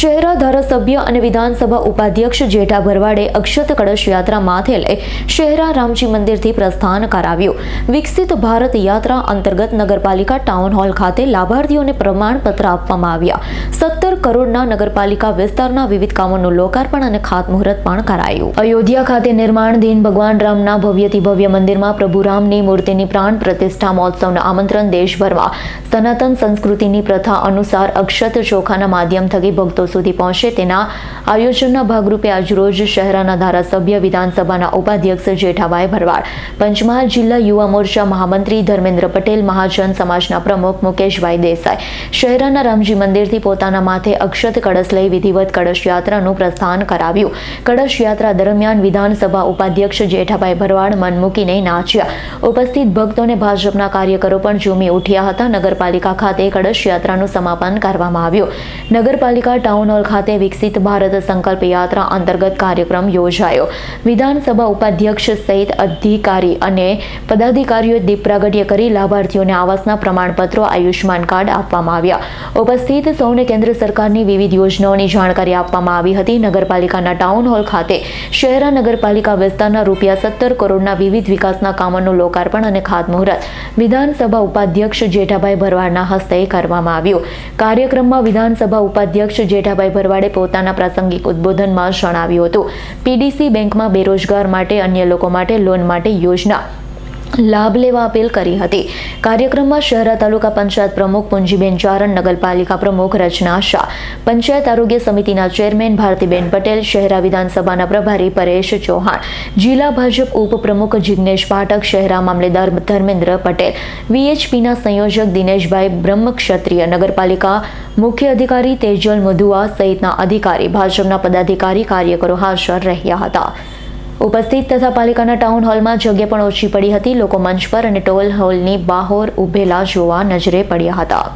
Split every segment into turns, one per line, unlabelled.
શહેરા ધારાસભ્ય અને વિધાનસભા ઉપાધ્યક્ષ જેઠા ભરવાડે અક્ષત કળશ યાત્રા માથે લઈ શહેરા રામજી મંદિરથી પ્રસ્થાન કરાવ્યું। વિકસિત ભારત યાત્રા અંતર્ગત નગરપાલિકા ટાઉન હોલ ખાતે લાભાર્થીઓને પ્રમાણપત્ર આપવામાં આવ્યા। 17 કરોડના નગરપાલિકા વિસ્તારના વિવિધ કામોનું લોકાર્પણ અને ખાતમુહૂર્ત પણ કરાયું। અયોધ્યા ખાતે નિર્માણાધીન ભગવાન રામના ભવ્યથી ભવ્ય મંદિરમાં પ્રભુ રામની મૂર્તિની પ્રાણ પ્રતિષ્ઠા મહોત્સવનું આમંત્રણ દેશભરમાં સનાતન સંસ્કૃતિની પ્રથા અનુસાર અક્ષત ચોખાના માધ્યમ થકી ભક્તો સુધી પહોંચે તેના આયોજનના ભાગરૂપે આજરોજ શહેરાના ધારાસભ્ય વિધાનસભાના ઉપાધ્યક્ષ જેઠાભાઈ ભરવાડ, પંચમહાલ જિલ્લા યુવા મોરચા મહામંત્રી ધર્મેન્દ્ર પટેલ, મહાજન સમાજના પ્રમુખ મુકેશભાઈ દેસાઈ શહેરાના રામજી મંદિરથી પોતાના માથે અક્ષત કળશ લઈ વિધિવત કળશ યાત્રાનું પ્રસ્થાન કરાવ્યું। કળશ યાત્રા દરમિયાન વિધાનસભા ઉપાધ્યક્ષ જેઠાભાઈ ભરવાડ મન મૂકીને નાચ્યા। ઉપસ્થિત ભક્તોને ભાજપના કાર્યકરો પણ ઝૂમી ઉઠ્યા હતા। નગરપાલિકા ખાતે કળશ યાત્રાનું સમાપન કરવામાં આવ્યું। નગરપાલિકા ટાઉન હોલ ખાતે વિકસિત ભારત સંકલ્પ યાત્રા અંતર્ગત કાર્યક્રમ યોજાયો। વિધાનસભા ઉપાધ્યક્ષ સહિત અધિકારી અને પદાધિકારીઓએ દીપ પ્રાગટ્ય કરી લાભાર્થીઓને આવાસના પ્રમાણપત્રો, આયુષ્માન કાર્ડ આપવામાં આવ્યા। ઉપસ્થિત સૌને કેન્દ્ર સરકારની વિવિધ યોજનાઓની જાણકારી આપવામાં આવી હતી। નગરપાલિકાના ટાઉન હોલ ખાતે શહેરા નગરપાલિકા વિસ્તારના ₹17 કરોડના વિવિધ વિકાસના કામોનું લોકાર્પણ અને ખાતમુહૂર્ત વિધાનસભા ઉપાધ્યક્ષ જેઠાભાઈ ભરવાડના હસ્તે કરવામાં આવ્યું। કાર્યક્રમમાં વિધાનસભા ઉપાધ્યક્ષ જેઠાભાઈ ભરવાડે પોતાના પ્રાસંગિક ઉદ્બોધનમાં જણાવ્યું હતું, પીડીસી બેંકમાં બેરોજગાર માટે, અન્ય લોકો માટે લોન માટે યોજના લાભ લેવા અપીલ કરી હતી। કાર્યક્રમમાં શહેરા તાલુકા પંચાયત પ્રમુખ પુંજીબેન ચારણ, નગરપાલિકા પ્રમુખ રચના શાહ, પંચાયત આરોગ્ય સમિતિના ચેરમેન ભારતીબેન પટેલ, શહેરા વિધાનસભાના પ્રભારી પરેશ ચૌહાણ, જિલ્લા ભાજપ ઉપપ્રમુખ જિગ્નેશ પાઠક, શહેરા મામલેદાર ધર્મેન્દ્ર પટેલ, વીએચપીના સંયોજક દિનેશભાઈ બ્રહ્મક્ષત્રિય, નગરપાલિકા મુખ્ય અધિકારી તેજલ મધુઆ સહિતના અધિકારી, ભાજપના પદાધિકારી, કાર્યકરો હાજર રહ્યા હતા। ઉપસ્થિત તથા પાલિકાના ટાઉન હોલમાં જગ્યા પણ ઓછી પડી હતી। લોકો મંચ પર અને ટોલ હોલની બહાર ઉભેલા જોવા નજરે પડ્યા હતા।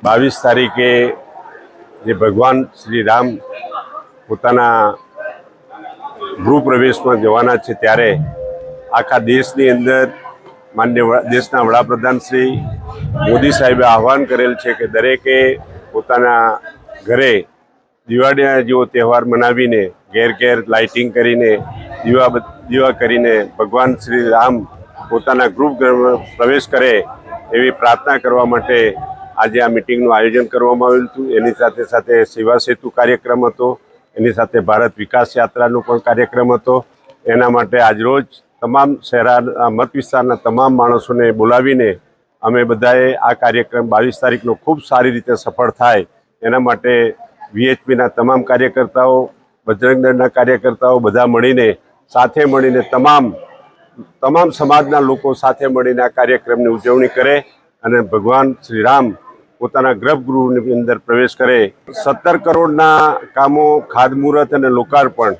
22 તારીખે જે ભગવાન શ્રી રામ પોતાના ગૃહ પ્રવેશમાં જવાના છે ત્યારે આખા દેશની અંદર માનનીય દેશના વડાપ્રધાન શ્રી મોદી સાહેબે આહવાન કરેલ છે કે દરેકે પોતાના ઘરે દિવાળીના જેવો તહેવાર મનાવીને ઘેર ઘેર લાઇટિંગ કરીને દીવા કરીને ભગવાન શ્રી રામ પોતાના ગૃહ પ્રવેશ કરે એવી પ્રાર્થના કરવા માટે આજે આ મિટિંગનું આયોજન કરવામાં આવ્યું હતું। એની સાથે સાથે સેવા સેતુ કાર્યક્રમ હતો, એની સાથે ભારત વિકાસ યાત્રાનો પણ કાર્યક્રમ હતો। એના માટે આજરોજ તમામ શહેરના મત વિસ્તારના તમામ માણસોને બોલાવીને અમે બધાએ આ કાર્યક્રમ 22 તારીખનો ખૂબ સારી રીતે સફળ થાય એના માટે વીએચપીના તમામ કાર્યકર્તાઓ, બજરંગ દળના કાર્યકર્તાઓ બધા મળીને સાથે મળીને તમામ સમાજના લોકો સાથે મળીને આ કાર્યક્રમની ઉજવણી કરે અને ભગવાન શ્રી રામ પોતાના ગર્ભગૃહની અંદર પ્રવેશ કરે। 17 કરોડના કામો, ખાતમુહૂર્ત અને લોકાર્પણ,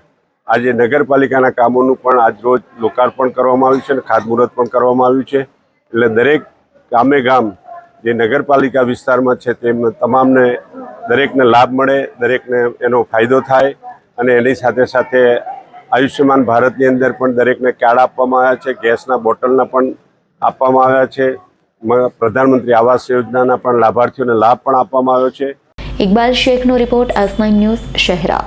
આજે નગરપાલિકાના કામોનું પણ આજરોજ લોકાર્પણ કરવામાં આવ્યું છે અને ખાતમુહૂર્ત પણ કરવામાં આવ્યું છે। એટલે દરેક ગામે ગામ જે નગરપાલિકા વિસ્તારમાં છે તેમને તમામને દરેકને લાભ મળે, દરેકને એનો ફાયદો થાય અને એની સાથે સાથે આયુષ્યમાન ભારતની અંદર પણ દરેકને કાર્ડ આપવામાં આવ્યા છે, ગેસના બોટલના પણ આપવામાં આવ્યા છે, પ્રધાનમંત્રી આવાસ યોજનાના પણ લાભાર્થીઓને લાભ પણ આપવામાં આવ્યો છે।
ઇકબાલ શેખનો રિપોર્ટ, S9 ન્યૂઝ, શહેરા।